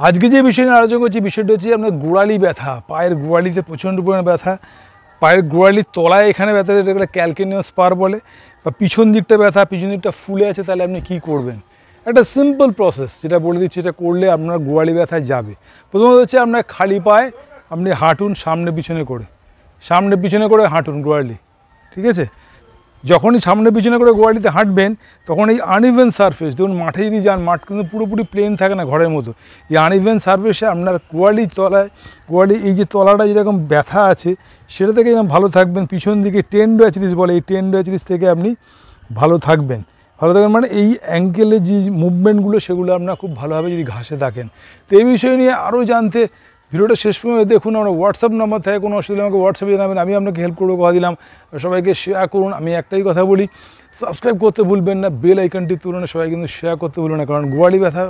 আজকে যে বিষয় নিয়ে আলোচনা করছি বিষয়টা হচ্ছে আপনার গোড়ালি ব্যথা, পায়ের গোড়ালিতে প্রচণ্ড পরিমাণে ব্যথা, পায়ের গোড়ালির তলায় এখানে ব্যথা, এটা ক্যালকেনিয়াস স্পার বলে, বা পিছন দিকটা ব্যথা, পিছন দিকটা ফুলে আছে, তাহলে আপনি কী করবেন? একটা সিম্পল প্রসেস যেটা বলে দিচ্ছি, এটা করলে আপনার গোড়ালি ব্যথায় যাবে। প্রথমত হচ্ছে আপনার খালি পায়ে আপনি হাঁটুন সামনে পিছনে করে হাঁটুন গোড়ালি, ঠিক আছে? যখনই সামনে পিছনে করে গোড়ালিতে হাঁটবেন তখন এই আনইভেন সারফেস, দেখুন মাঠে যদি যান, মাঠ কিন্তু পুরোপুরি প্লেন থাকে না ঘরের মতো, এই আনইভেন সারফেসে আপনার গোড়ালির তলায়, গোড়ালি এই যে তলাটা যেরকম ব্যথা আছে সেটা থেকে ভালো থাকবেন। পিছন দিকে টেন্ডোঅ্যাচিলিস বলে, এই টেন্ডোঅ্যাচিলিস থেকে আপনি ভালো থাকবেন মানে এই অ্যাঙ্কেলের যে মুভমেন্টগুলো সেগুলো আপনার খুব ভালোভাবে যদি ঘাসে থাকেন। তো এই বিষয় নিয়ে আরও জানতে ভিডিওটা শেষ পর্যন্ত দেখুন। আমরা হোয়াটসঅ্যাপ নাম্বার থাকে, কোনো অসুবিধা আমাকে হোয়াটসঅ্যাপে জানাবেন, আমি আপনাকে হেল্প করবো, কথা দিলাম। সবাইকে শেয়ার করুন। আমি একটাই কথা বলি, সাবস্ক্রাইব করতে ভুলবেন না, বেল আইকনটি তুলনা সবাই কিন্তু শেয়ার করতে ভুলবেন না, কারণ গোড়ালি ব্যথা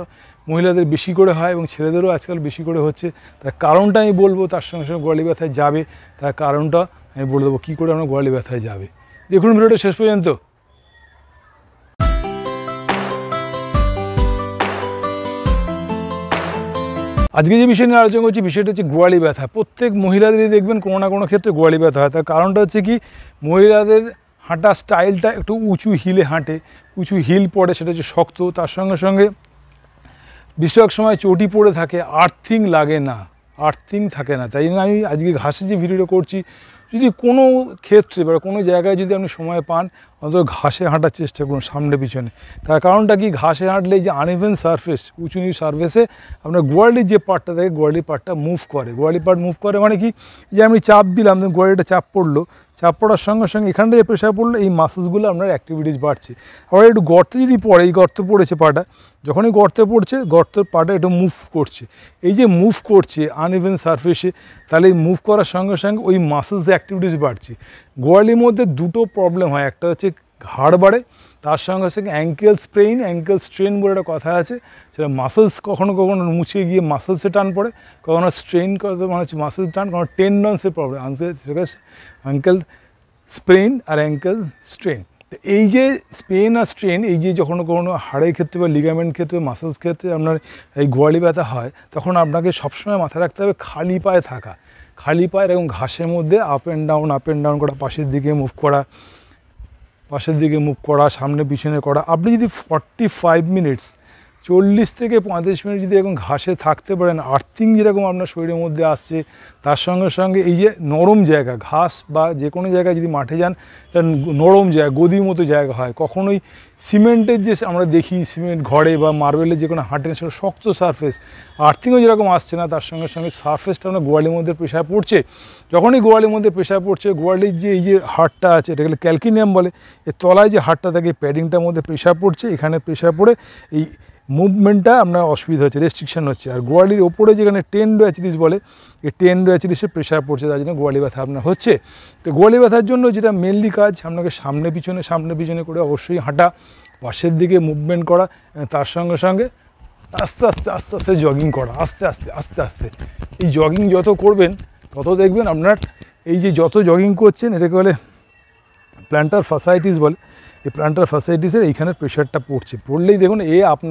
মহিলাদের বেশি করে হয় এবং ছেলেদেরও আজকাল বেশি করে হচ্ছে। তার কারণটা আমি বলবো, তার সঙ্গে সঙ্গে গোড়ালি ব্যথায় যাবে তার কারণটা আমি বলে দেবো কী করে আমরা গোড়ালি ব্যথায় যাবে। দেখুন ভিডিওটা শেষ পর্যন্ত। আজকে যে বিষয় নিয়ে আলোচনা করছি বিষয়টা হচ্ছে গোড়ালি ব্যথা। প্রত্যেক মহিলাদেরই দেখবেন কোনো না কোনো ক্ষেত্রে গোড়ালি ব্যথা হয়। তার কারণটা হচ্ছে কি, মহিলাদের হাঁটা স্টাইলটা একটু উঁচু হিলে হাঁটে, উঁচু হিল পড়ে, সেটা হচ্ছে শক্ত, তার সঙ্গে সঙ্গে বেশিরভাগ সময় চটি পড়ে থাকে, আর্থিং লাগে না, আর্থিং থাকে না। তাই জন্য আমি আজকে ঘাসে যে ভিডিওটা করছি, যদি কোনো ক্ষেত্রে বা কোনো জায়গায় যদি আপনি সময় পান, অন্তত ঘাসে হাঁটার চেষ্টা করুন সামনে পিছনে। তার কারণটা কি, ঘাসে হাঁটলে যে আনইভেন সারফেস, উঁচু নিচু সারফেসে আপনার গোড়ালির যে পার্টটা থাকে গোড়ালির পার্টটা মুভ করে। গোড়ালি পার্ট মুভ করে মানে কি, যে আমি চাপ দিলাম, গোড়ালিটা চাপ পড়লো, চাপ পড়ার সঙ্গে সঙ্গে এখানটা যে প্রেশার পড়লো, এই মাসেলসগুলো আপনার অ্যাক্টিভিটিস বাড়ছে। আবার একটু গর্তে যদি পড়ে, এই গর্ত পড়েছে পাটা, যখনই গর্তে পড়ছে গর্তের পাটা একটু মুভ করছে, এই যে মুভ করছে আনইভেন সারফেসে, তাহলে এই মুভ করার সঙ্গে সঙ্গে ওই মাসেলস অ্যাক্টিভিটিস বাড়ছে। গোড়ালির মধ্যে দুটো প্রবলেম হয়, একটা হচ্ছে হাড় বাড়ে, তার সঙ্গে সঙ্গে অ্যাঙ্কেল স্প্রেইন, অ্যাঙ্কেল স্ট্রেন বলে একটা কথা আছে, সেটা মাসেলস কখনো কখনো মুছে গিয়ে মাসেলসে টান পড়ে, কখনো স্ট্রেন করতে মানে হচ্ছে মাসেলস টান, কখনো টেন্ডনসের প্রবলেম সেটা অ্যাঙ্কেল স্প্রেইন আর অ্যাঙ্কেল স্ট্রেন। তো এই যে স্পেন আর স্ট্রেন, এই যে যখন কোনো হাড়ের ক্ষেত্রে বা লিগামেন্ট ক্ষেত্রে, মাসেলস ক্ষেত্রে আপনার এই গোড়ালি ব্যথা হয়, তখন আপনাকে সবসময় মাথায় রাখতে হবে খালি পায়ে থাকা, খালি পায়ে এবং ঘাসের মধ্যে আপ অ্যান্ড ডাউন করা, পাশের দিকে মুভ করা, সামনে পিছনে করা। আপনি যদি 45 মিনিটস, 40 থেকে 35 মিনিট যদি এখন ঘাসে থাকতে পারেন, আর্থিং যেরকম আপনার শরীরের মধ্যে আসছে, তার সঙ্গে সঙ্গে এই যে নরম জায়গা, ঘাস বা যে কোনো জায়গায় যদি মাঠে যান, নরম জায়গা, গদির মতো জায়গা হয়। কখনোই সিমেন্টের যে আমরা দেখি সিমেন্ট ঘরে বা মার্বেলের যে কোনো হাঁটেন, সেটা শক্ত সারফেস, আর্থিংও যেরকম আসছে না, তার সঙ্গে সঙ্গে সারফেসটা আপনার গোড়ালির মধ্যে প্রেশার পড়ছে। যখনই গোড়ালির মধ্যে প্রেশার পড়ছে, গোড়ালির যে এই যে হাড়টা আছে, এটাকে ক্যালকিনিয়াম বলে, এর তলায় যে হাড়টা থাকে প্যাডিংটার মধ্যে প্রেশার পড়ছে, এখানে প্রেশার পড়ে এই মুভমেন্টটা আপনার অসুবিধা হচ্ছে, রেস্ট্রিকশন হচ্ছে। আর গোড়ালির ওপরে যেখানে টেন্ডোঅ্যাচিলিস বলে, এই টেন্ডোঅ্যাচিলিসে প্রেশার পড়ছে, তার জন্য গোড়ালি ব্যথা আপনার হচ্ছে। তো গোড়ালি ব্যথার জন্য যেটা মেনলি কাজ, আপনাকে সামনে পিছনে করে অবশ্যই হাঁটা, পাশের দিকে মুভমেন্ট করা, তার সঙ্গে সঙ্গে আস্তে আস্তে জগিং করা, আস্তে আস্তে। এই জগিং যত করবেন তত দেখবেন আপনার এই যে যত জগিং করছেন, এটাকে বলে প্ল্যান্টার ফাসাইটিস বলে, এই প্ল্যান্টার ফাসাইটিসের এইখানের প্রেশারটা পড়লেই দেখুন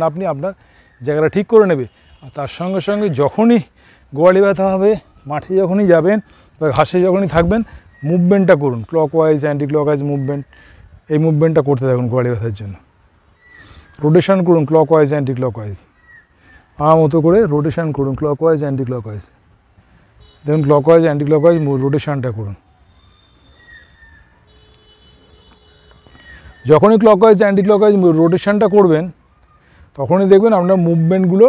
আপনি আপনার জায়গাটা ঠিক করে নেবে। আর তার সঙ্গে সঙ্গে যখনই গোড়ালি ব্যথা হবে, মাঠে যখনই যাবেন বা ঘাসে যখনই থাকবেন, মুভমেন্টটা করুন, ক্লকওয়াইজ অ্যান্টি ক্লকওয়াইজ মুভমেন্ট, এই মুভমেন্টটা করতে থাকুন গোড়ালি ব্যথার জন্য। রোটেশন করুন ক্লকওয়াইজ অ্যান্টি ক্লকওয়াইজ, আমার মতো করে রোটেশন করুন ক্লকওয়াইজ অ্যান্টি ক্লকওয়াইজ। দেখুন ক্লকওয়াইজ অ্যান্টি ক্লকওয়াইজ রোটেশনটা করুন। যখনই ক্লকওয়াইজ অ্যান্টি ক্লকওয়াইজ রোটেশনটা করবেন, তখনই দেখবেন আপনার মুভমেন্টগুলো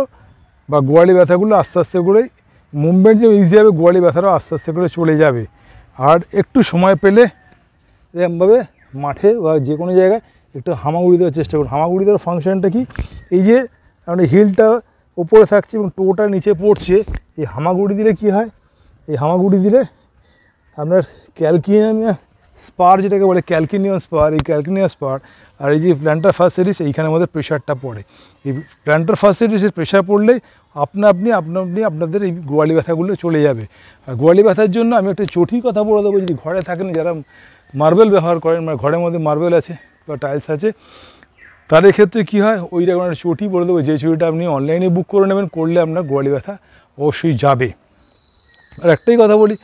বা গোড়ালি ব্যথাগুলো আস্তে আস্তে করে মুভমেন্ট যে ইজি হবে, গোড়ালি ব্যথাটাও আস্তে আস্তে করে চলে যাবে। আর একটু সময় পেলে এরকমভাবে মাঠে বা যে কোনো জায়গায় একটু হামাগুড়ি দেওয়ার চেষ্টা করুন। হামাগুড়ি দেওয়ার ফাংশনটা কি, এই যে আপনার হিলটা ওপরে থাকছে এবং টোটা নিচে পড়ছে, এই হামাগুড়ি দিলে কি হয়, এই হামাগুড়ি দিলে আপনার ক্যালকিনিয়াম স্পার যেটাকে বলে, ক্যালকিনিয়াম স্পার, এই ক্যালকিনিয়াম স্পার আর এই যে প্ল্যান্টার ফাসাইটিস, এইখানের মধ্যে প্রেশারটা পড়ে। এই প্ল্যান্টার ফাসাইটিসের প্রেশার পড়লেই আপনাদের এই গোড়ালি ব্যথাগুলো চলে যাবে। আর গোড়ালি ব্যথার জন্য আমি একটা চটির কথা বলে দেবো, যদি ঘরে থাকেন, যারা মার্বেল ব্যবহার করেন, মানে ঘরের মধ্যে মার্বেল আছে বা টাইলস আছে, তার ক্ষেত্রে কী হয়, ওই রকম একটা চটি বলে দেবো, যে চটিটা আপনি অনলাইনে বুক করে নেবেন, করলে আপনার গোড়ালি ব্যথা অবশ্যই যাবে। আর একটাই কথা বলি,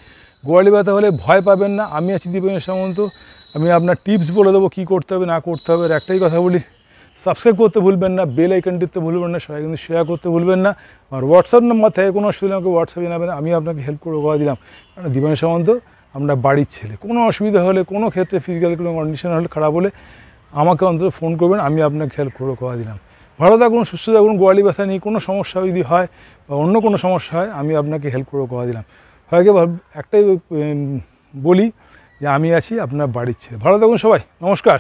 গোড়ালি ব্যথা হলে ভয় পাবেন না, আমি আছি দীপেন সামন্ত, আমি আপনার টিপস বলে দেবো কী করতে হবে না করতে হবে। আর একটাই কথা বলি, সাবস্ক্রাইব করতে ভুলবেন না, বেল আইকন টিপতে ভুলবেন না, সবাই কিন্তু শেয়ার করতে ভুলবেন না। আর হোয়াটসঅ্যাপ নাম্বার থাকে, কোনো অসুবিধা আমাকে হোয়াটসঅ্যাপে জানাবেন, আমি আপনাকে হেল্প করে কথা দিলাম। কারণ দীপেন সামন্ত আমরা বাড়ির ছেলে, কোনো অসুবিধা হলে, কোনো ক্ষেত্রে ফিজিক্যাল কোনো কন্ডিশন হলে, খারাপ হলে আমাকে অন্তত ফোন করবেন, আমি আপনাকে হেল্প করে কথা দিলাম। ভালো থাকুন, সুস্থ থাকুন, গোড়ালি ব্যথা নিয়ে কোনো সমস্যা যদি হয় বা অন্য কোনো সমস্যা হয়, আমি আপনাকে হেল্প করে কথা দিলাম। সবাইকে একটাই বলি যে আমি আছি আপনার বাড়ির ছেলে। ভালো থাকুন সবাই, নমস্কার।